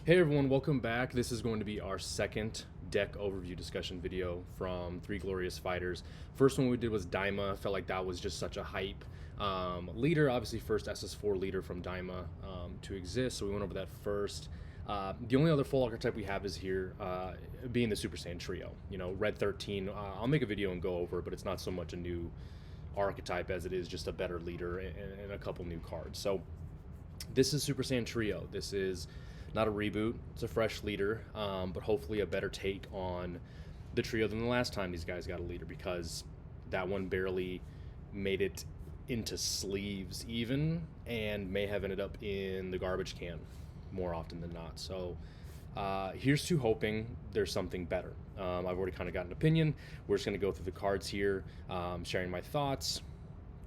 Hey everyone, welcome back. This is going to be our second deck overview discussion video from Three Glorious Fighters. First one we did was Daima. Felt like that was just such a hype leader. Obviously, first SS4 leader from Daima to exist, so we went over that first. The only other full archetype we have is here, being the Super Saiyan Trio. You know, Red 13. I'll make a video and go over it, but it's not so much a new archetype as it is just a better leader and a couple new cards. So this is Super Saiyan Trio. This is not a reboot. It's a fresh leader, but hopefully a better take on the trio than the last time these guys got a leader, because that one barely made it into sleeves even, and may have ended up in the garbage can more often than not. So here's to hoping there's something better. I've already kind of got an opinion. We're just going to go through the cards here, sharing my thoughts,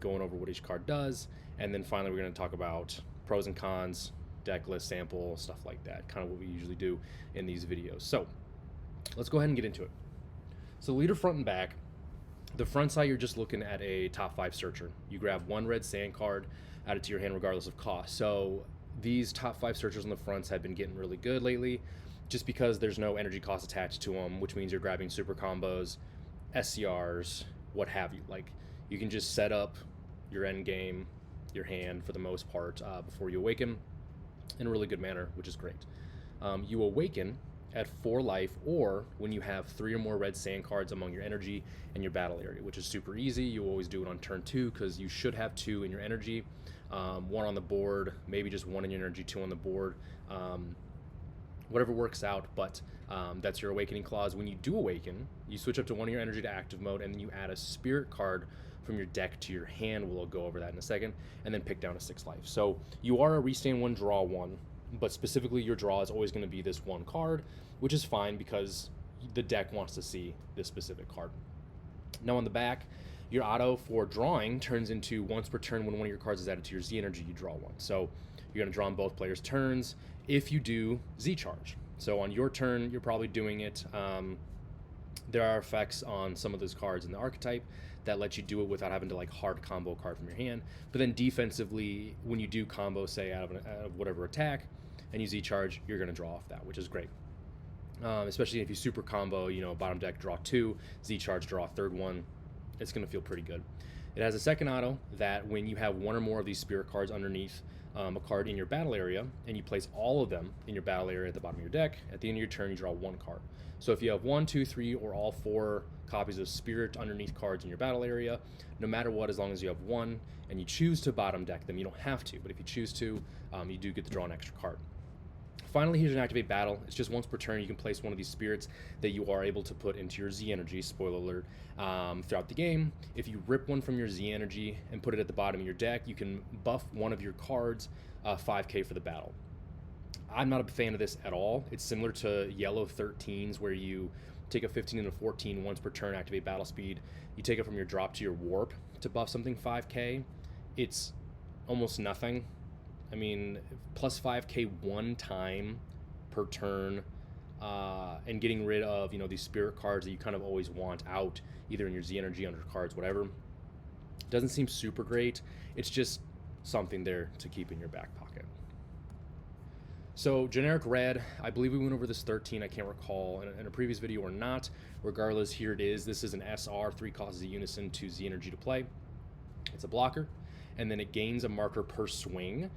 going over what each card does, and then finally we're going to talk about pros and cons, deck list, sample, stuff like that. Kind of what we usually do in these videos. So let's go ahead and get into it. So leader front and back. The front side, you're just looking at a top 5 searcher. You grab one red sand card, add it to your hand regardless of cost. So these top 5 searchers on the fronts have been getting really good lately, just because there's no energy cost attached to them, which means you're grabbing super combos, SCRs, what have you. Like, you can just set up your end game, your hand for the most part, before you awaken in a really good manner, which is great. You awaken at 4 life, or when you have 3 or more red sand cards among your energy and your battle area, which is super easy. You always do it on turn 2 because you should have 2 in your energy, 1 on the board, maybe just 1 in your energy, 2 on the board, whatever works out. But that's your awakening clause. When you do awaken, you switch up to 1 of your energy to active mode, and then you add a spirit card from your deck to your hand. We'll go over that in a second, and then pick down a 6 life. So you are a restand 1, draw 1, but specifically your draw is always going to be this 1 card, which is fine because the deck wants to see this specific card. Now on the back, your auto for drawing turns into once per turn when 1 of your cards is added to your Z energy, you draw 1. So you're going to draw on both players' turns if you do Z charge. So on your turn, you're probably doing it. There are effects on some of those cards in the archetype that let you do it without having to like hard combo a card from your hand. But then defensively, when you do combo, say out of whatever attack, and you Z charge, you're going to draw off that, which is great. Especially if you super combo, you know, bottom deck draw 2, Z charge draw a third one. It's going to feel pretty good. It has a second auto that when you have 1 or more of these spirit cards underneath a card in your battle area, and you place all of them in your battle area at the bottom of your deck, at the end of your turn you draw 1 card. So if you have 1, 2, 3, or all 4 copies of spirit underneath cards in your battle area, no matter what, as long as you have 1 and you choose to bottom deck them, you don't have to, but if you choose to, you do get to draw an extra card. Finally, here's an activate battle. It's just once per turn. You can place 1 of these spirits that you are able to put into your Z energy, spoiler alert, throughout the game. If you rip 1 from your Z energy and put it at the bottom of your deck, you can buff 1 of your cards 5k for the battle. I'm not a fan of this at all. It's similar to yellow 13s, where you take a 15 and a 14 once per turn, activate battle speed. You take it from your drop to your warp to buff something 5k. It's almost nothing. I mean, plus 5k 1 time per turn, and getting rid of, you know, these spirit cards that you kind of always want out, either in your Z energy, under cards, whatever. Doesn't seem super great. It's just something there to keep in your back pocket. So generic red, I believe we went over this 13, I can't recall in a previous video or not. Regardless, here it is. This is an SR, 3 costs a unison, 2 Z energy to play. It's a blocker, and then it gains a marker per swing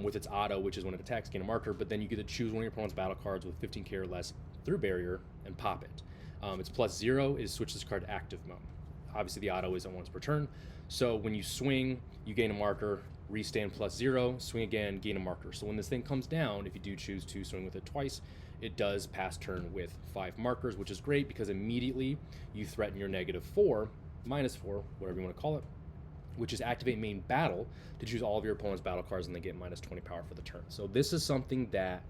with its auto, which is when it attacks, gain a marker, but then you get to choose 1 of your opponent's battle cards with 15k or less through barrier and pop it. Its +0 is switch this card to active mode. Obviously the auto isn't once per turn, so when you swing, you gain a marker, restand +0, swing again, gain a marker. So when this thing comes down, if you do choose to swing with it twice, it does pass turn with 5 markers, which is great because immediately you threaten your -4, -4, whatever you want to call it, which is activate main battle to choose all of your opponent's battle cards, and they get -20 power for the turn. So this is something that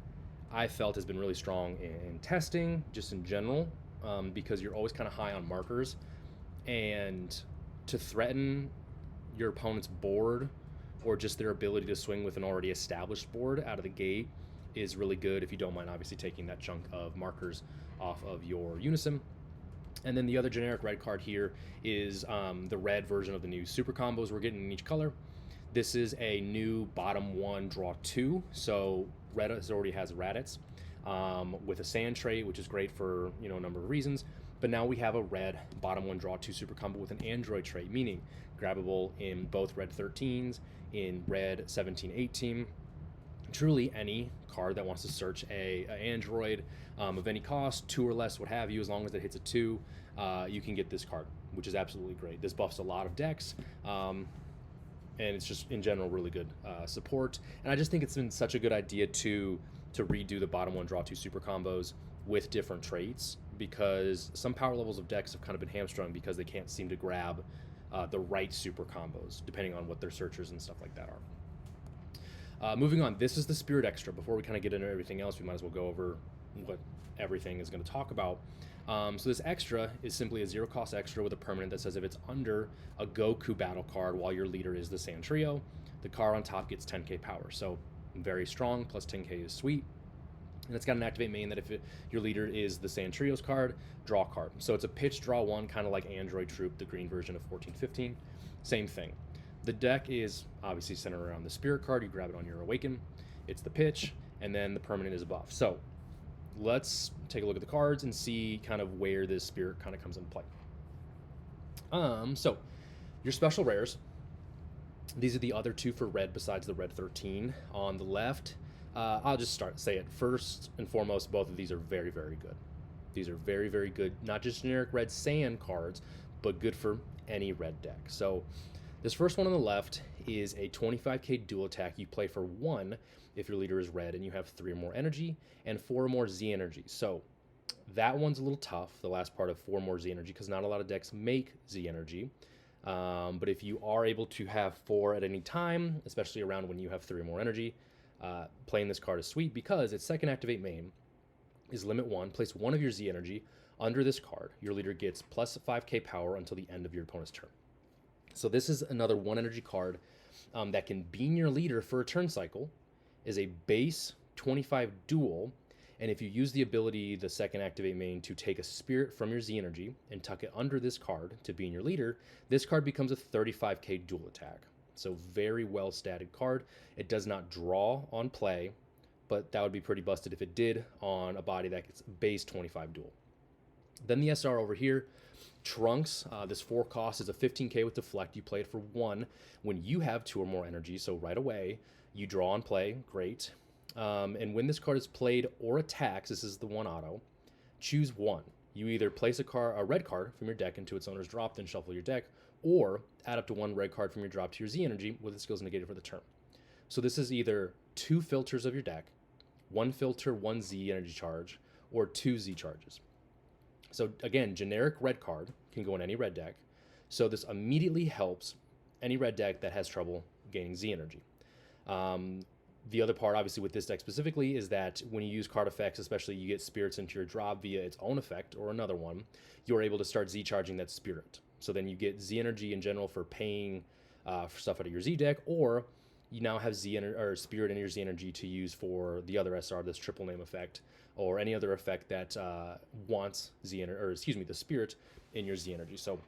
I felt has been really strong in testing, just in general, because you're always kind of high on markers, and to threaten your opponent's board or just their ability to swing with an already established board out of the gate is really good, if you don't mind obviously taking that chunk of markers off of your unison. And then the other generic red card here is the red version of the new super combos we're getting in each color. This is a new bottom 1 draw 2, so Red already has Raditz with a Saiyan trait, which is great for a number of reasons. But now we have a red bottom one draw 2 super combo with an Android trait, meaning grabbable in both red 13s, in red 17, 18. Truly any card that wants to search a Android of any cost, 2 or less, what have you, as long as it hits a 2, you can get this card, which is absolutely great. This buffs a lot of decks, and it's just in general really good support. And I just think it's been such a good idea to redo the bottom one draw 2 super combos with different traits, because some power levels of decks have kind of been hamstrung because they can't seem to grab the right super combos depending on what their searchers and stuff like that are. Moving on, this is the Spirit Extra. Before we kind of get into everything else, we might as well go over what everything is going to talk about. So this extra is simply a 0 cost extra with a permanent that says if it's under a Goku battle card while your leader is the Saiyan Trio, the card on top gets 10k power. So very strong, plus 10k is sweet. And it's got an activate main that if your leader is the Saiyan Trio's card, draw a card. So it's a pitch, draw 1, kind of like Android Troop, the green version of 14-15. Same thing. The deck is obviously centered around the Spirit card. You grab it on your Awaken. It's the pitch, and then the permanent is a buff. So let's take a look at the cards and see kind of where this Spirit kind of comes into play. So your special rares. These are the other 2 for red besides the red 13. On the left, I'll just say it. First and foremost, both of these are very, very good. These are very, very good, not just generic red Saiyan cards, but good for any red deck. So this first one on the left is a 25k dual attack. You play for 1 if your leader is red and you have 3 or more energy and 4 or more Z energy. So that one's a little tough, the last part of 4 more Z energy, because not a lot of decks make Z energy. But if you are able to have 4 at any time, especially around when you have 3 or more energy, playing this card is sweet because its second activate main is limit 1. Place 1 of your Z energy under this card. Your leader gets plus 5k power until the end of your opponent's turn. So this is another 1 energy card that can beam your leader for a turn cycle, is a base 25 dual, and if you use the ability, the second activate main, to take a spirit from your Z energy and tuck it under this card to beam your leader, this card becomes a 35k dual attack. So very well statted card. It does not draw on play, but that would be pretty busted if it did on a body that gets base 25 dual. Then the SR over here, Trunks. This 4 cost is a 15k with deflect. You play it for 1 when you have 2 or more energy, so right away you draw on play. Great. And when this card is played or attacks, this is the 1 auto, choose 1. You either place a red card from your deck into its owner's drop, then shuffle your deck, or add up to 1 red card from your drop to your Z energy with its skills negated for the turn. So this is either 2 filters of your deck, 1 filter, 1 Z energy charge, or 2 Z charges. So again, generic red card can go in any red deck. So this immediately helps any red deck that has trouble gaining Z energy. The other part, obviously, with this deck specifically, is that when you use card effects, especially you get spirits into your drop via its own effect or another one, you're able to start Z charging that spirit. So then you get Z energy in general for paying for stuff out of your Z deck, or you now have spirit in your Z energy to use for the other SR, this triple name effect, or any other effect that wants the spirit in your Z energy. So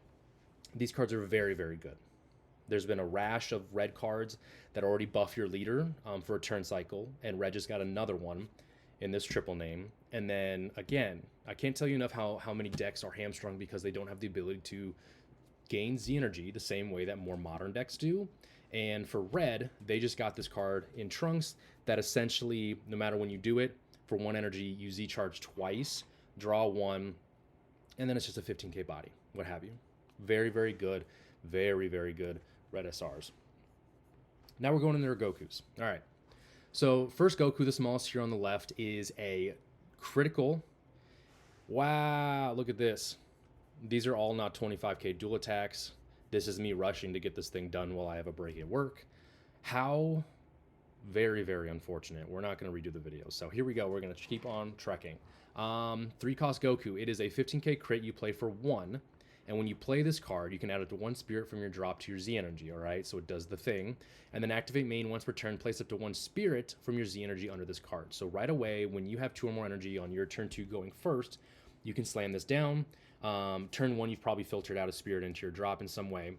these cards are very, very good. There's been a rash of red cards that already buff your leader for a turn cycle, and red just got another one in this triple name. And then again, I can't tell you enough how many decks are hamstrung because they don't have the ability to gain Z energy the same way that more modern decks do. And for red, they just got this card in Trunks that essentially, no matter when you do it, for 1 energy, you Z charge twice, draw 1, and then it's just a 15k body, what have you. Very, very good. Very, very good red SRs. Now we're going into their Gokus. All right. So first Goku, the smallest here on the left, is a critical. Wow, look at this. These are all not 25k dual attacks. This is me rushing to get this thing done while I have a break at work. How very, very unfortunate. We're not going to redo the video. So here we go. We're going to keep on trekking. 3 cost Goku. It is a 15k crit. You play for 1. And when you play this card, you can add up to 1 spirit from your drop to your Z energy, all right? So it does the thing. And then activate main once per turn, place up to 1 spirit from your Z energy under this card. So right away, when you have 2 or more energy on your turn 2 going first, you can slam this down. Turn 1, you've probably filtered out a spirit into your drop in some way.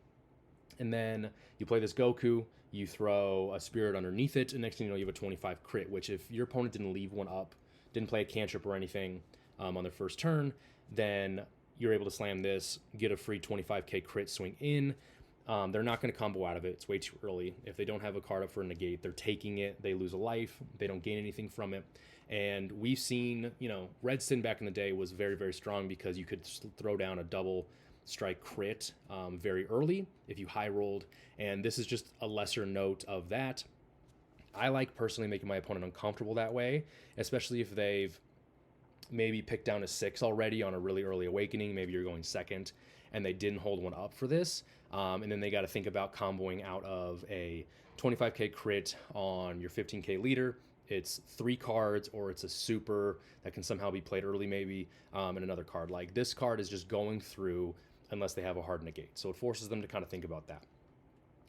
And then you play this Goku, you throw a spirit underneath it, and next thing you know, you have a 25 crit, which if your opponent didn't leave one up, didn't play a cantrip or anything on their first turn, then you're able to slam this, get a free 25k crit swing in. They're not going to combo out of it. It's way too early. If they don't have a card up for a negate, they're taking it. They lose a life. They don't gain anything from it. And we've seen, Red Sin back in the day was very, very strong because you could throw down a double strike crit very early if you high rolled. And this is just a lesser note of that. I like personally making my opponent uncomfortable that way, especially if they've maybe picked down a 6 already on a really early awakening. Maybe you're going second and they didn't hold one up for this. And then they got to think about comboing out of a 25k crit on your 15k leader. It's 3 cards, or it's a super that can somehow be played early maybe, and another card. Like this card is just going through unless they have a hard negate. So it forces them to kind of think about that.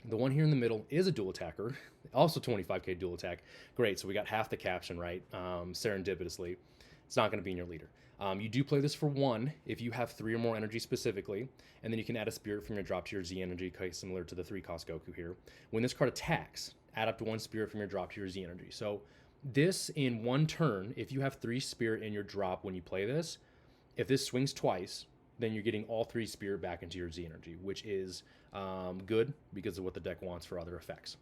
The one here in the middle is a dual attacker, also 25k dual attack. Great, so we got half the caption right, serendipitously. It's not going to be in your leader. You do play this for 1 if you have 3 or more energy specifically, and then you can add a spirit from your drop to your Z energy, similar to the 3-cost Goku here. When this card attacks, add up to 1 spirit from your drop to your Z energy. So this, in 1 turn, if you have 3 spirit in your drop when you play this, if this swings twice, then you're getting all 3 spirit back into your Z energy, which is good because of what the deck wants for other effects.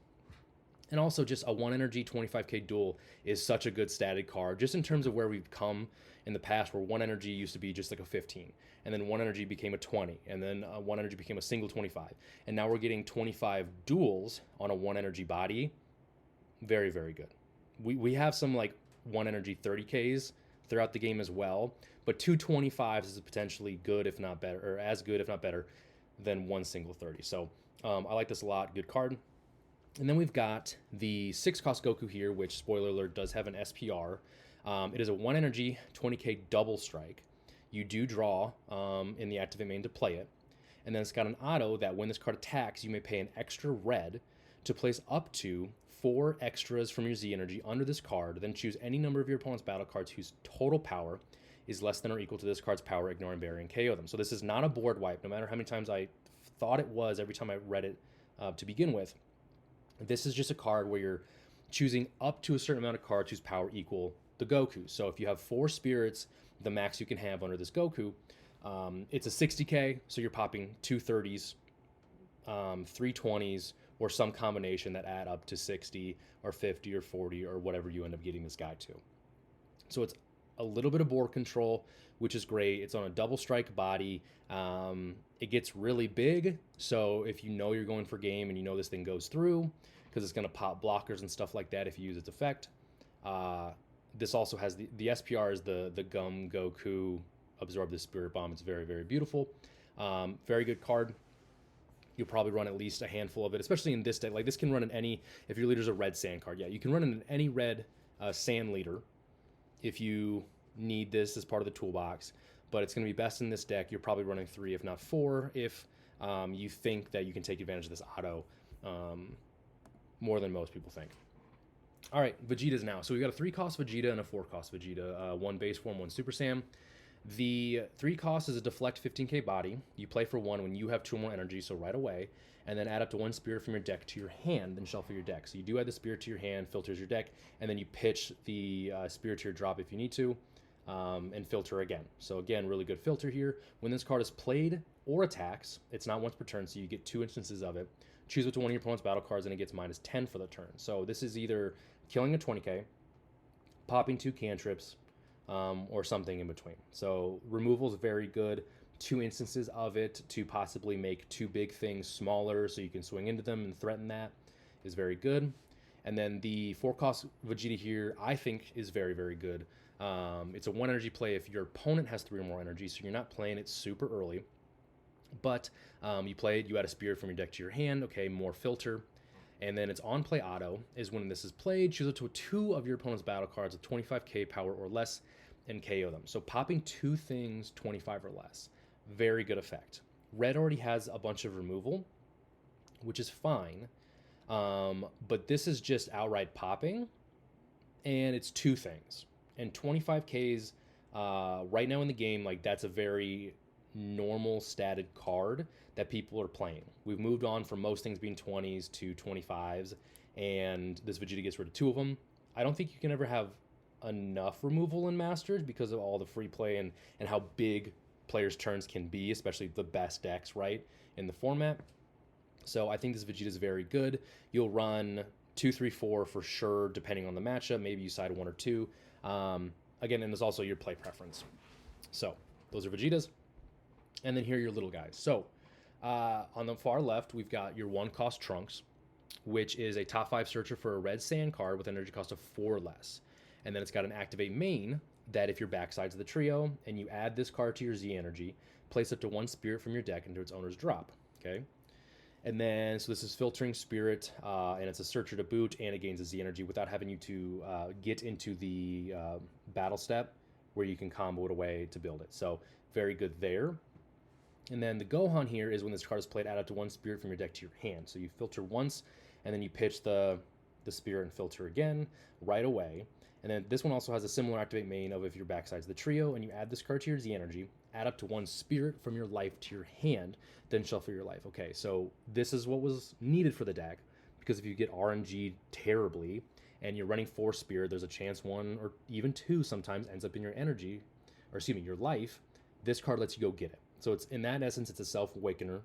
And also just a 1 energy 25k duel is such a good static card, just in terms of where we've come in the past, where 1 energy used to be just like a 15, and then 1 energy became a 20, and then 1 energy became a single 25. And now we're getting 25 duels on a 1 energy body. Very, very good. We have some like 1 energy 30ks throughout the game as well, but 2 25s is potentially good, if not better, or as good, if not better, than 1 single 30. So I like this a lot. Good card. And then we've got the 6-cost Goku here, which, spoiler alert, does have an SPR. It is a 1 energy 20k double strike. You do draw in the activate main to play it. And then it's got an auto that when this card attacks, you may pay an extra red to place up to 4 extras from your Z energy under this card. Then choose any number of your opponent's battle cards whose total power is less than or equal to this card's power, ignore and bury and KO them. So this is not a board wipe, no matter how many times I thought it was every time I read it to begin with. This is just a card where you're choosing up to a certain amount of cards whose power equal the Goku. So if you have 4 spirits, the max you can have under this Goku, it's a 60k, so you're popping 2 30s, 3 20s, or some combination that add up to 60 or 50 or 40 or whatever you end up getting this guy to. So it's a little bit of board control, which is great. It's on a double strike body. It gets really big, so if you know you're going for game and you know this thing goes through, because it's going to pop blockers and stuff like that if you use its effect. This also has the SPR is the Gum Goku absorb the Spirit Bomb. It's very, very beautiful. Very good card. You'll probably run at least a handful of it, especially in this deck. Like this can run in any, if your leader's a red sand card, yeah, you can run in any red sand leader if you need this as part of the toolbox. But it's going to be best in this deck. You're probably running 3, if not 4, if you think that you can take advantage of this auto more than most people think. All right, Vegeta's now. So we've got a 3-cost Vegeta and a 4-cost Vegeta. 1 base form, 1 Super Saiyan. The 3-cost is a deflect 15k body. You play for 1 when you have 2 more energy, so right away. And then add up to 1 spirit from your deck to your hand, then shuffle your deck. So you do add the spirit to your hand, filters your deck, and then you pitch the spirit to your drop if you need to, and filter again. So again, really good filter here. When this card is played or attacks, it's not once per turn, so you get 2 instances of it. Choose up to one of your opponent's battle cards, and it gets -10 for the turn. So this is either killing a 20k, popping 2 cantrips, or something in between. So removal is very good. 2 instances of it to possibly make 2 big things smaller so you can swing into them and threaten that is very good. And then the 4-cost Vegeta here, I think, is very, very good. It's a 1 energy play if your opponent has 3 or more energy, so you're not playing it super early. But you play it, you add a spirit from your deck to your hand, okay, more filter. And then its on-play auto is when this is played, choose up to 2 of your opponent's battle cards with 25k power or less and KO them. So popping 2 things 25 or less, very good effect. Red already has a bunch of removal, which is fine, but this is just outright popping, and it's 2 things. And 25Ks right now in the game, like that's a very normal statted card that people are playing. We've moved on from most things being 20s to 25s, and this Vegeta gets rid of 2 of them. I don't think you can ever have enough removal in Masters because of all the free play and how big players' turns can be, especially the best decks, right, in the format. So I think this Vegeta is very good. You'll run 2, 3, 4 for sure, depending on the matchup. Maybe you side 1 or 2. Again, and there's also your play preference. So those are Vegetas. And then here are your little guys. So on the far left, we've got your 1-cost Trunks, which is a top 5 searcher for a red Saiyan card with an energy cost of 4 less. And then it's got an activate main that if you're backsides of the trio and you add this card to your Z energy, place up to 1 spirit from your deck into its owner's drop. Okay. And then, so this is filtering spirit, and it's a searcher to boot, and it gains a Z energy without having you to get into the battle step where you can combo it away to build it. So very good there. And then the Gohan here is when this card is played, add up to 1 spirit from your deck to your hand. So you filter once, and then you pitch the spirit and filter again right away. And then this one also has a similar activate main of if you're backsides the trio and you add this card to your Z energy, add up to 1 spirit from your life to your hand, then shuffle your life. Okay, so this is what was needed for the deck, because if you get RNG terribly and you're running 4 spirit, there's a chance 1 or even 2 sometimes ends up in your energy, or excuse me, your life. This card lets you go get it. So it's, in that essence, it's a self-awakener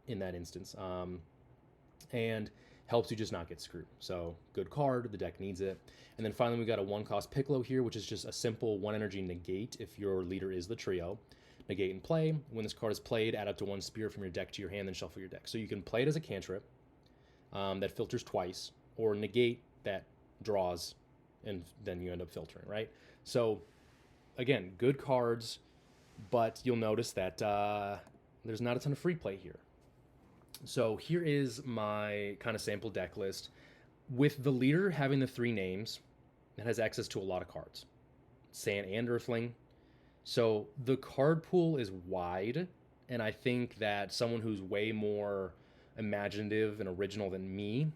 in that instance, and helps you just not get screwed. So good card, the deck needs it. And then finally we got a 1-cost Piccolo here, which is just a simple 1 energy negate if your leader is the trio. Negate and play. When this card is played, add up to 1 spirit from your deck to your hand, then shuffle your deck. So you can play it as a cantrip that filters twice, or negate that draws, and then you end up filtering, right? So again, good cards, but you'll notice that there's not a ton of free play here. So here is my kind of sample deck list. With the leader having the 3 names, it has access to a lot of cards. Saiyan and Earthling. So the card pool is wide, and I think that someone who's way more imaginative and original than me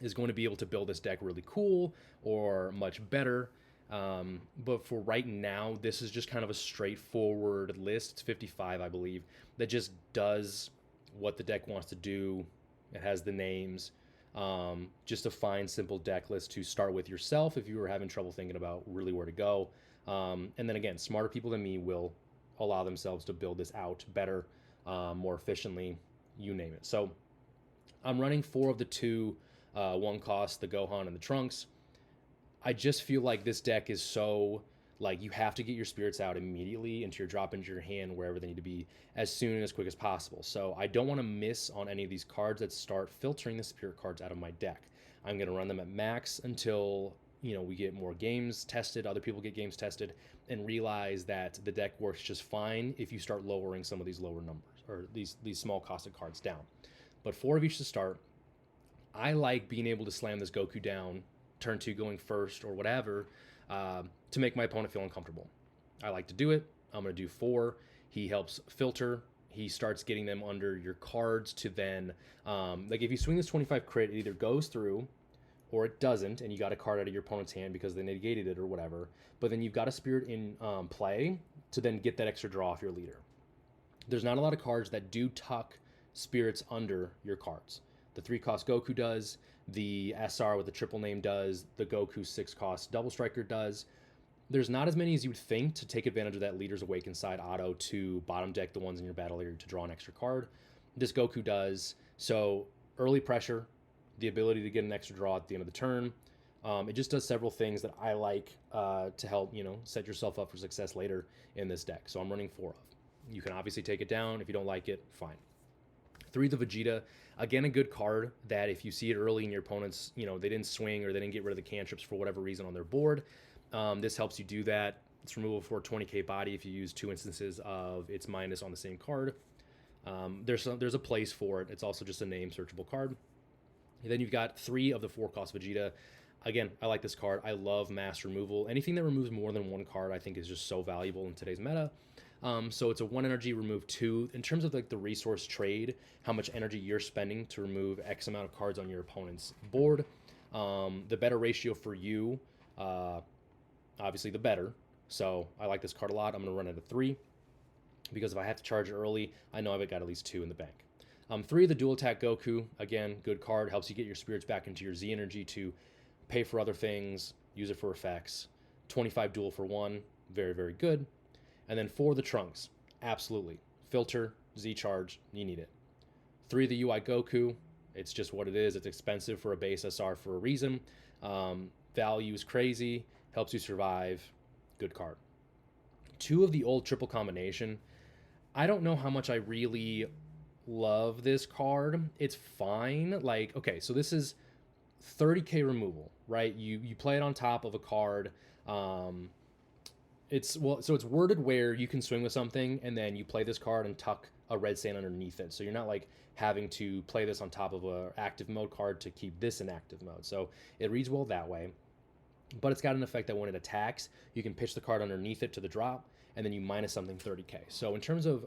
is going to be able to build this deck really cool or much better. But for right now, this is just kind of a straightforward list. It's 55, I believe, that just does what the deck wants to do. It has the names. Just a fine, simple deck list to start with yourself if you were having trouble thinking about really where to go. And then again, smarter people than me will allow themselves to build this out better, more efficiently, you name it. So I'm running 4 of the 2 1-cost, the Gohan and the Trunks. I just feel like this deck is so, like, you have to get your spirits out immediately into your drop into your hand, wherever they need to be, as soon and as quick as possible. So I don't want to miss on any of these cards that start filtering the spirit cards out of my deck. I'm going to run them at max until, you know, we get more games tested, other people get games tested, and realize that the deck works just fine if you start lowering some of these lower numbers, or these small costed cards down. But 4 of each to start. I like being able to slam this Goku down, turn 2 going first or whatever, to make my opponent feel uncomfortable. I like to do it. I'm going to do 4. He helps filter. He starts getting them under your cards to then, like if you swing this 25 crit, it either goes through or it doesn't, and you got a card out of your opponent's hand because they negated it or whatever. But then you've got a spirit in play to then get that extra draw off your leader. There's not a lot of cards that do tuck spirits under your cards. The 3-cost Goku does, the SR with the triple name does, the Goku 6-cost double striker does. There's not as many as you would think to take advantage of that leader's awakened side auto to bottom deck the ones in your battle area to draw an extra card. This Goku does. So early pressure, the ability to get an extra draw at the end of the turn. It just does several things that I like to help, you know, set yourself up for success later in this deck. So I'm running 4 of. You can obviously take it down. If you don't like it, fine. 3, the Vegeta. Again, a good card that if you see it early in your opponent's, you know, they didn't swing or they didn't get rid of the cantrips for whatever reason on their board, this helps you do that. It's removal for 20k body if you use 2 instances of its minus on the same card. There's a place for it. It's also just a name searchable card. And then you've got 3 of the 4-cost Vegeta. Again, I like this card. I love mass removal. Anything that removes more than 1 card I think is just so valuable in today's meta. So it's a 1 energy, remove 2. In terms of like the resource trade, how much energy you're spending to remove X amount of cards on your opponent's board, the better ratio for you, obviously the better. So I like this card a lot. I'm going to run it at 3. because if I have to charge it early, I know I've got at least 2 in the bank. 3, the dual attack Goku. Again, good card. Helps you get your spirits back into your Z energy to pay for other things, use it for effects. 25 dual for 1. Very, very good. And then 4, the Trunks. Absolutely. Filter, Z charge, you need it. 3, the UI Goku. It's just what it is. It's expensive for a base SR for a reason. Value is crazy. Helps you survive. Good card. 2 of the old triple combination. I don't know how much I really love this card. It's fine. Like, okay, so this is 30k removal, right? You play it on top of a card. It's worded where you can swing with something and then you play this card and tuck a red Saiyan underneath it. So you're not like having to play this on top of a active mode card to keep this in active mode. So it reads well that way. But it's got an effect that when it attacks, you can pitch the card underneath it to the drop, and then you minus something 30k. So in terms of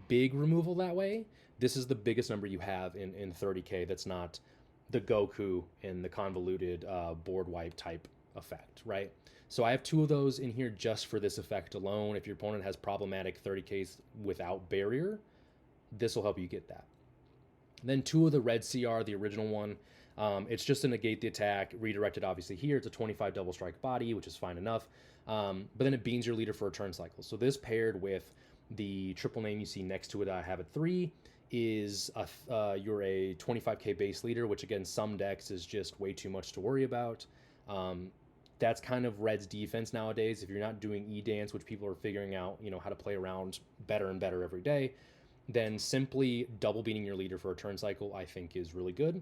big removal that way, this is the biggest number you have in 30k that's not the Goku in the convoluted board wipe type effect, right? So I have 2 of those in here just for this effect alone. If your opponent has problematic 30ks without barrier, this will help you get that. And then 2 of the red CR, the original one. It's just to negate the attack, redirected obviously here. It's a 25 double strike body, which is fine enough. But then it beans your leader for a turn cycle. So this paired with the triple name you see next to it, I have at 3, is you're a 25k base leader, which again, some decks is just way too much to worry about. That's kind of Red's defense nowadays. If you're not doing E-Dance, which people are figuring out, how to play around better and better every day, then simply double beating your leader for a turn cycle, I think is really good.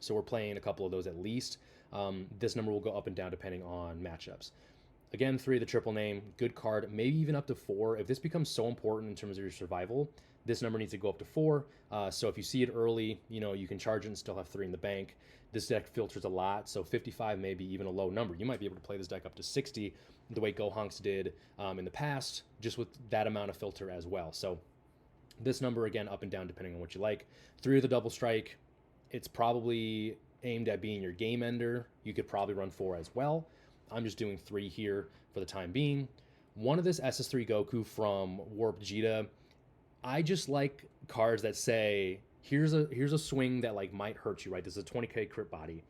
So we're playing a couple of those at least. This number will go up and down depending on matchups. Again, 3, the triple name, good card, maybe even up to 4. If this becomes so important in terms of your survival, this number needs to go up to 4. So if you see it early, you can charge it and still have 3 in the bank. This deck filters a lot, so 55 may be even a low number. You might be able to play this deck up to 60, the way Gohanks did in the past, just with that amount of filter as well. So this number, again, up and down depending on what you like. 3 of the double strike, it's probably aimed at being your game ender. You could probably run 4 as well. I'm just doing 3 here for the time being. 1 of this SS3 Goku from Warp Vegeta. I just like cards that say, here's a swing that like might hurt you, right? This is a 20k crit body,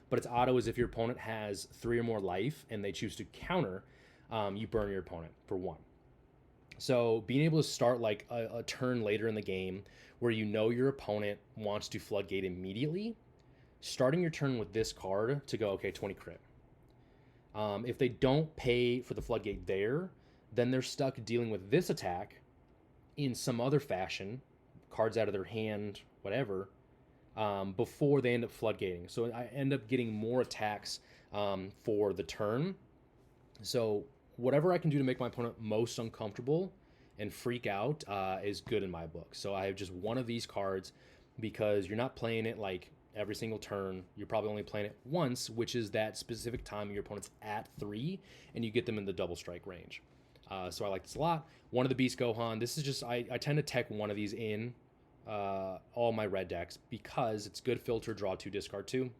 but its auto is if your opponent has 3 or more life and they choose to counter, you burn your opponent for 1. So being able to start like a turn later in the game where your opponent wants to floodgate immediately, starting your turn with this card to go, okay, 20 crit. If they don't pay for the floodgate there, then they're stuck dealing with this attack in some other fashion, cards out of their hand, whatever, before they end up floodgating. So I end up getting more attacks for the turn. So whatever I can do to make my opponent most uncomfortable and freak out is good in my book. So I have just 1 of these cards because you're not playing it like every single turn. You're probably only playing it once, which is that specific time your opponent's at 3 and you get them in the double strike range. So I like this a lot. 1 of the Beast Gohan. This is just, I tend to tech 1 of these in all my red decks because it's good filter, draw 2, discard 2.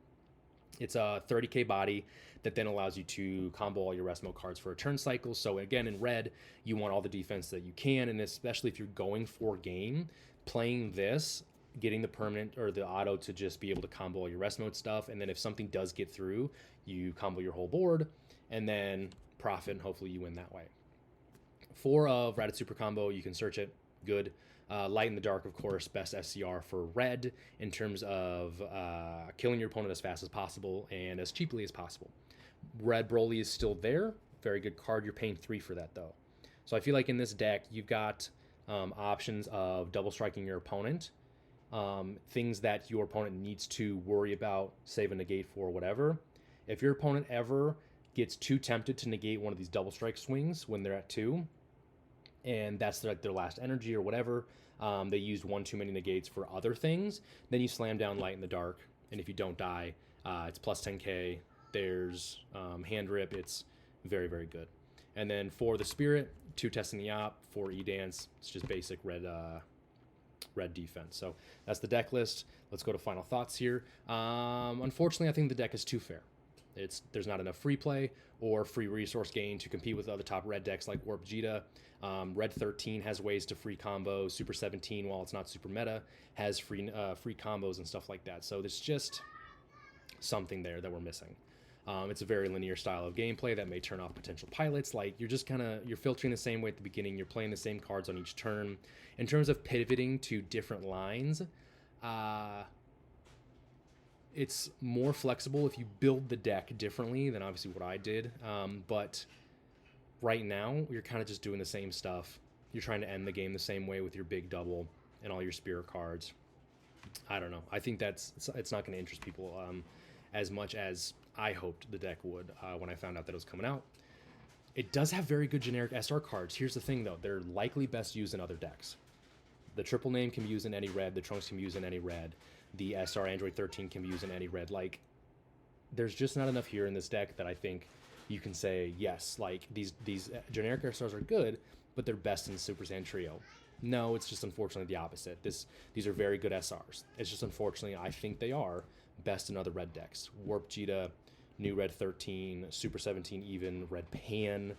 It's a 30k body that then allows you to combo all your rest mode cards for a turn cycle. So again, in red, you want all the defense that you can, and especially if you're going for game, playing this, getting the permanent or the auto to just be able to combo all your rest mode stuff, and then if something does get through, you combo your whole board, and then profit, and hopefully you win that way. 4 of Raditz Super Combo, you can search it, good. Light in the Dark, of course, best SCR for red in terms of killing your opponent as fast as possible and as cheaply as possible. Red Broly is still there. Very good card. You're paying 3 for that, though. So I feel like in this deck, you've got options of double striking your opponent, things that your opponent needs to worry about, save a negate for, whatever. If your opponent ever gets too tempted to negate one of these double strike swings when they're at 2, and that's their last energy or whatever, they used 1 too many negates for other things, then you slam down Light in the Dark, and if you don't die, it's plus 10k. There's hand rip. It's very, very good. And then for the Spirit, 2 testing the op, 4 E-Dance. It's just basic red defense. So that's the deck list. Let's go to final thoughts here. Unfortunately, I think the deck is too fair. There's not enough free play or free resource gain to compete with other top red decks like Warp Vegeta. Red 13 has ways to free combo. Super 17, while it's not super meta, has free combos and stuff like that. So there's just something there that we're missing. It's a very linear style of gameplay that may turn off potential pilots. Like, you're just you're filtering the same way at the beginning. You're playing the same cards on each turn. In terms of pivoting to different lines, it's more flexible if you build the deck differently than obviously what I did. But right now, you're kind of just doing the same stuff. You're trying to end the game the same way with your big double and all your spirit cards. I don't know. I think it's not going to interest people as much as I hoped the deck would when I found out that it was coming out. It does have very good generic SR cards. Here's the thing, though. They're likely best used in other decks. The triple name can be used in any red. The trunks can be used in any red. The SR Android 13 can be used in any red. Like, there's just not enough here in this deck that I think you can say, yes, like, these generic SRs are good, but they're best in Super Saiyan Trio. No, it's just unfortunately the opposite. These are very good SRs. It's just unfortunately I think they are best in other red decks. Warp Vegeta, New Red 13, Super 17 even, Red Pan,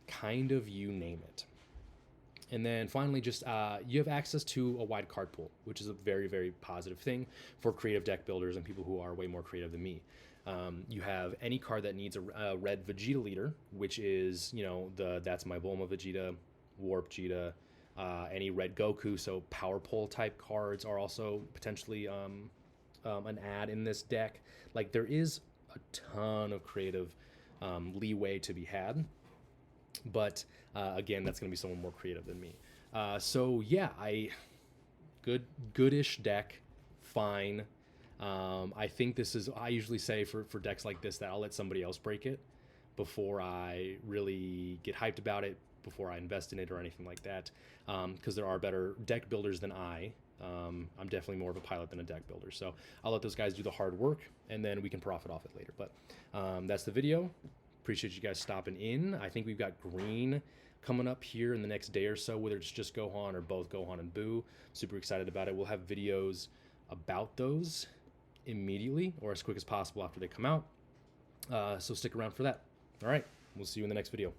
kind of you name it. And then finally, just you have access to a wide card pool, which is a very, very positive thing for creative deck builders and people who are way more creative than me. You have any card that needs a red Vegeta leader, which is, That's My Bulma Vegeta, Warp Vegeta, any red Goku. So power pole type cards are also potentially an add in this deck. Like, there is a ton of creative leeway to be had. But again, that's going to be someone more creative than me. So yeah, goodish deck, fine. I think I usually say for decks like this that I'll let somebody else break it before I really get hyped about it, before I invest in it or anything like that. Because there are better deck builders than I. I'm definitely more of a pilot than a deck builder. So I'll let those guys do the hard work, and then we can profit off it later. But that's the video. Appreciate you guys stopping in. I think we've got green coming up here in the next day or so, whether it's just Gohan or both Gohan and Boo. Super excited about it. We'll have videos about those immediately or as quick as possible after they come out. So stick around for that. All right, we'll see you in the next video.